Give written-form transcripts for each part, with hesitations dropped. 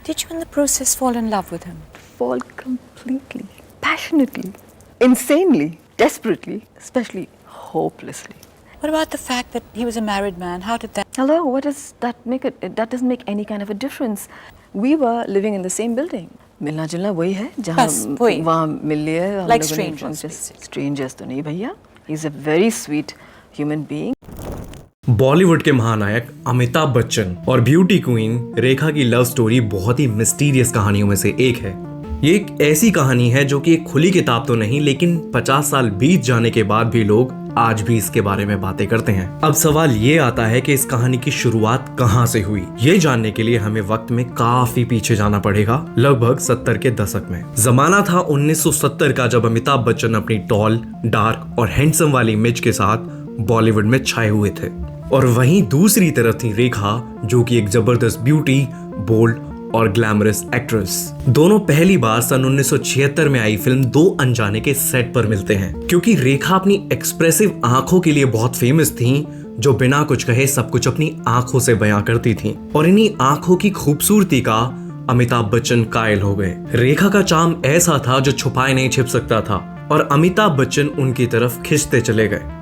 Did you in the process fall in love with him? Fall completely, passionately, insanely, desperately, especially hopelessly. What about the fact that he was a married man? How did that... Hello, what does that make it? That doesn't make any kind of a difference. We were living in the same building. मिलना जुलना वही है जहाँ बस वही. वहाँ मिल लिए हम Like लोगों ने strangers, basically. strangers तो नहीं भैया. He's a very sweet human being. Bollywood के महानायक अमिताभ बच्चन और ब्यूटी क्वीन रेखा की लव स्टोरी बहुत ही मिस्टीरियस कहानियों में से एक है। ये एक ऐसी कहानी है जो कि एक खुली किताब तो नहीं, लेकिन 50 साल बीत जाने के बाद भी लोग आज भी इसके बारे में बातें करते हैं। अब सवाल ये आता है कि इस कहानी की शुरुआत कहां से हुई। ये जानने के लिए हमें वक्त में काफी पीछे जाना पड़ेगा, लगभग 70 के दशक में। जमाना था 1970 का, जब अमिताभ बच्चन अपनी टॉल, डार्क और हैंडसम वाली इमेज के साथ बॉलीवुड में छाए हुए थे, और वहीं दूसरी तरफ थी रेखा, जो कि एक जबरदस्त ब्यूटी, बोल्ड और ग्लैमरस एक्ट्रेस। दोनों पहली बार सन 1976 में आई फिल्म दो अनजाने के सेट पर मिलते हैं। क्योंकि रेखा अपनी एक्सप्रेसिव आंखों के लिए बहुत फेमस थीं, जो बिना कुछ कहे सब कुछ अपनी आंखों से बयां करती थीं, और इन्हीं आंखों की खूबसूरती का अमिताभ बच्चन कायल हो गए। रेखा का चार्म ऐसा था जो छुपाए नहीं छिप सकता था, और अमिताभ बच्चन उनकी तरफ खिंचते चले गए।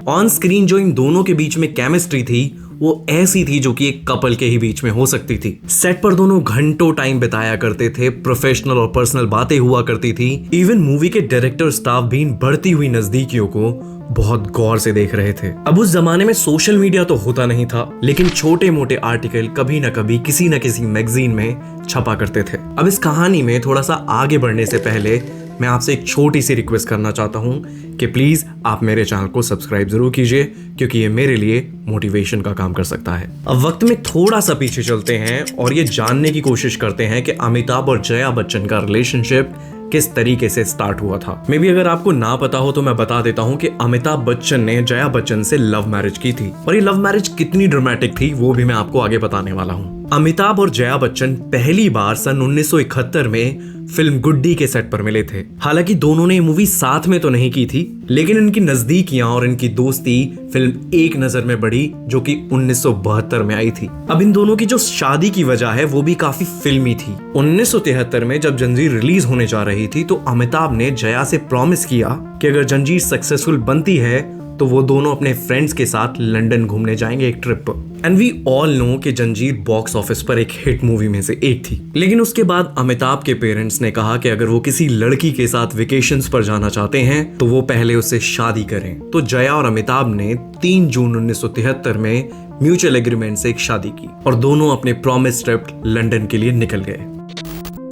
ऑन स्क्रीन जो इन दोनों के बीच में केमिस्ट्री थी वो ऐसी थी जो कि एक कपल के ही बीच में हो सकती थी। सेट पर दोनों घंटों टाइम बिताया करते थे, प्रोफेशनल और पर्सनल बातें हुआ करती थी। इवन मूवी के डायरेक्टर स्टाफ भी इन बढ़ती हुई नजदीकियों को बहुत गौर से देख रहे थे। अब उस जमाने में सोशल मीडिया तो होता नहीं था, लेकिन छोटे मोटे आर्टिकल कभी न कभी किसी न किसी मैगजीन में छपा करते थे। अब इस कहानी में थोड़ा सा आगे बढ़ने से पहले मैं आपसे एक छोटी सी रिक्वेस्ट करना चाहता हूं कि प्लीज आप मेरे चैनल को सब्सक्राइब जरूर कीजिए, क्योंकि ये मेरे लिए मोटिवेशन का काम कर सकता है। अब वक्त में थोड़ा सा पीछे चलते हैं और ये जानने की कोशिश करते हैं कि अमिताभ और जया बच्चन का रिलेशनशिप किस तरीके से स्टार्ट हुआ था। मे बी अगर आपको ना पता हो तो मैं बता देता हूँ कि अमिताभ बच्चन ने जया बच्चन से लव मैरिज की थी, और ये लव मैरिज कितनी ड्रामेटिक थी वो भी मैं आपको आगे बताने वाला हूँ। अमिताभ और जया बच्चन पहली बार सन 1971 में फिल्म गुड्डी के सेट पर मिले थे। हालांकि दोनों ने मूवी साथ में तो नहीं की थी, लेकिन इनकी नजदीकियां और इनकी दोस्ती फिल्म एक नजर में बढ़ी, जो कि 1972 में आई थी। अब इन दोनों की जो शादी की वजह है वो भी काफी फिल्मी थी। 1973 में जब जंजीर रिलीज होने जा रही थी तो अमिताभ ने जया से प्रॉमिस किया कि अगर जंजीर सक्सेसफुल बनती है तो वो दोनों अपने फ्रेंड्स के साथ लंदन घूमने जाएंगे एक ट्रिप पर। एंड वी ऑल नो कि जंजीर बॉक्स ऑफिस पर एक हिट मूवी में से एक थी। लेकिन उसके बाद अमिताभ के पेरेंट्स ने कहा कि अगर वो किसी लड़की के साथ वेकेशंस पर जाना चाहते हैं तो वो पहले उससे शादी करें। तो जया और अमिताभ ने 3 जून 1973 में म्यूचुअल एग्रीमेंट से एक शादी की, और दोनों अपने प्रॉमिस ट्रिप लंदन के लिए निकल गए।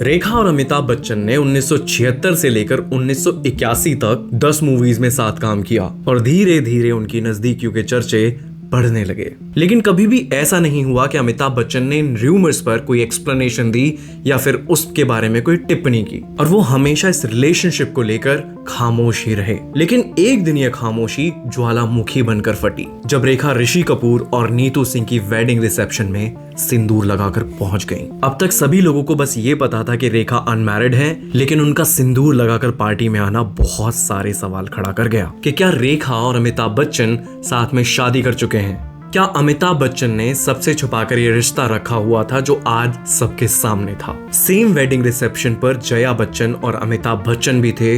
रेखा और अमिताभ बच्चन ने 1976 से लेकर 1981 तक 10 मूवीज में साथ काम किया, और धीरे धीरे उनकी नजदीकियों के चर्चे बढ़ने लगे। लेकिन कभी भी ऐसा नहीं हुआ कि अमिताभ बच्चन ने इन रूमर्स पर कोई एक्सप्लेनेशन दी या फिर उसके बारे में कोई टिप्पणी की, और वो हमेशा इस रिलेशनशिप को लेकर खामोश ही रहे। लेकिन एक दिन यह खामोशी ज्वालामुखी बनकर फटी, जब रेखा ऋषि कपूर और नीतू सिंह की वेडिंग रिसेप्शन में सिंदूर लगाकर पहुंच गई। अब तक सभी लोगों को बस ये पता था कि रेखा अनमैरिड है, लेकिन उनका सिंदूर लगाकर पार्टी में आना बहुत सारे सवाल खड़ा कर गया कि क्या रेखा और अमिताभ बच्चन साथ में शादी कर चुके हैं। क्या अमिताभ बच्चन ने सबसे छुपाकर ये रिश्ता रखा हुआ था जो आज सबके सामने था। सेम वेडिंग रिसेप्शन पर जया बच्चन और अमिताभ बच्चन भी थे,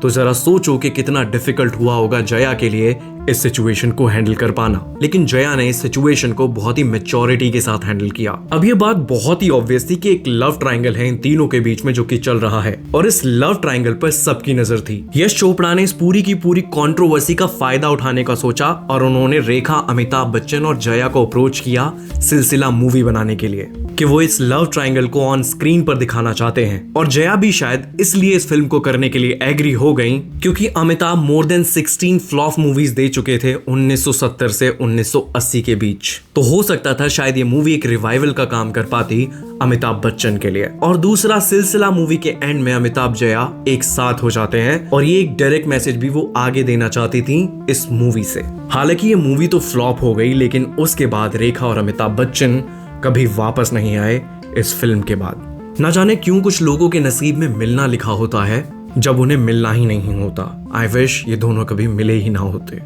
तो जरा सोचो कि कितना डिफिकल्ट हुआ होगा जया के लिए इस सिचुएशन को हैंडल कर पाना। लेकिन जया ने इस सिचुएशन को बहुत ही मैच्योरिटी के साथ हैंडल किया। अब ये बात बहुत ही ऑब्वियस थी कि एक लव ट्रायंगल है इन तीनों के बीच में जो कि चल रहा है, और इस लव ट्रायंगल पर सबकी नजर थी। यश चोपड़ा ने इस पूरी की पूरी कंट्रोवर्सी का फायदा उठाने का सोचा, और उन्होंने रेखा, अमिताभ बच्चन और जया को अप्रोच किया सिलसिला मूवी बनाने के लिए, कि वो इस लव ट्रायंगल को ऑन स्क्रीन पर दिखाना चाहते हैं। और जया भी शायद इसलिए इस फिल्म को करने के लिए एग्री हो गई, क्योंकि Amitabh more than 16 flop movies दे चुके थे 1970 से 1980 के बीच। तो हो सकता था शायद ये मूवी एक रिवाइवल का काम कर पाती अमिताभ बच्चन के लिए। और दूसरा, सिलसिला मूवी के एंड में अमिताभ जया एक साथ हो जाते हैं, और ये एक डायरेक्ट मैसेज भी वो आगे देना चाहती थी इस मूवी से। हालांकि ये मूवी तो फ्लॉप हो गई, लेकिन उसके बाद रेखा और अमिताभ बच्चन कभी वापस नहीं आए इस फिल्म के बाद। ना जाने क्यों कुछ लोगों के नसीब में मिलना लिखा होता है जब उन्हें मिलना ही नहीं होता। आई विश ये दोनों कभी मिले ही ना होते।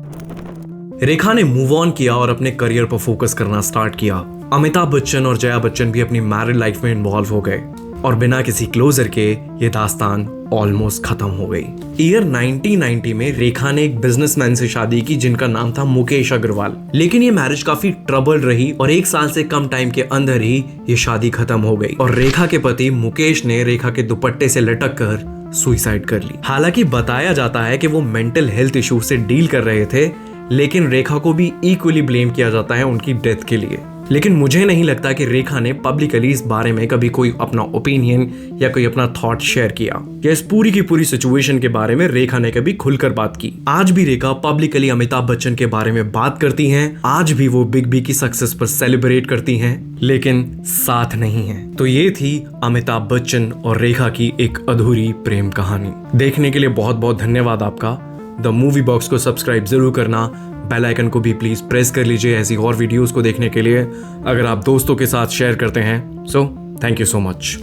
रेखा ने मूव ऑन किया और अपने करियर पर फोकस करना स्टार्ट किया। अमिताभ बच्चन और जया बच्चन भी अपनी मैरिड लाइफ में इन्वॉल्व हो गए और बिना किसी क्लोजर के ये दास्तान ऑलमोस्ट खत्म हो गई। ईयर 1990 में रेखा ने एक बिजनेसमैन से शादी की जिनका नाम था मुकेश अग्रवाल, लेकिन ये मैरिज काफी ट्रबल रही और 1 साल से कम टाइम के अंदर ही ये शादी खत्म हो गई और रेखा के पति मुकेश ने रेखा के दुपट्टे से लटक कर सुसाइड कर ली। हालांकि बताया जाता है कि वो मेंटल हेल्थ इशू से डील कर रहे थे, लेकिन रेखा को भी इक्वली ब्लेम किया जाता है उनकी डेथ के लिए। लेकिन मुझे नहीं लगता कि रेखा ने पब्लिकली इस बारे में कभी कोई अपना ओपिनियन या कोई अपना थॉट शेयर किया या इस पूरी की पूरी सिचुएशन के बारे में रेखा ने कभी खुलकर बात की। आज भी रेखा पब्लिकली अमिताभ बच्चन के बारे में बात करती हैं, आज भी वो बिग बी की सक्सेस पर सेलिब्रेट करती हैं, लेकिन साथ नहीं है। तो ये थी अमिताभ बच्चन और रेखा की एक अधूरी प्रेम कहानी। देखने के लिए बहुत बहुत धन्यवाद आपका। द मूवी बॉक्स को सब्सक्राइब जरूर करना, बेल आइकन को भी प्लीज प्रेस कर लीजिए ऐसी और वीडियोस को देखने के लिए, अगर आप दोस्तों के साथ शेयर करते हैं। So thank you so much.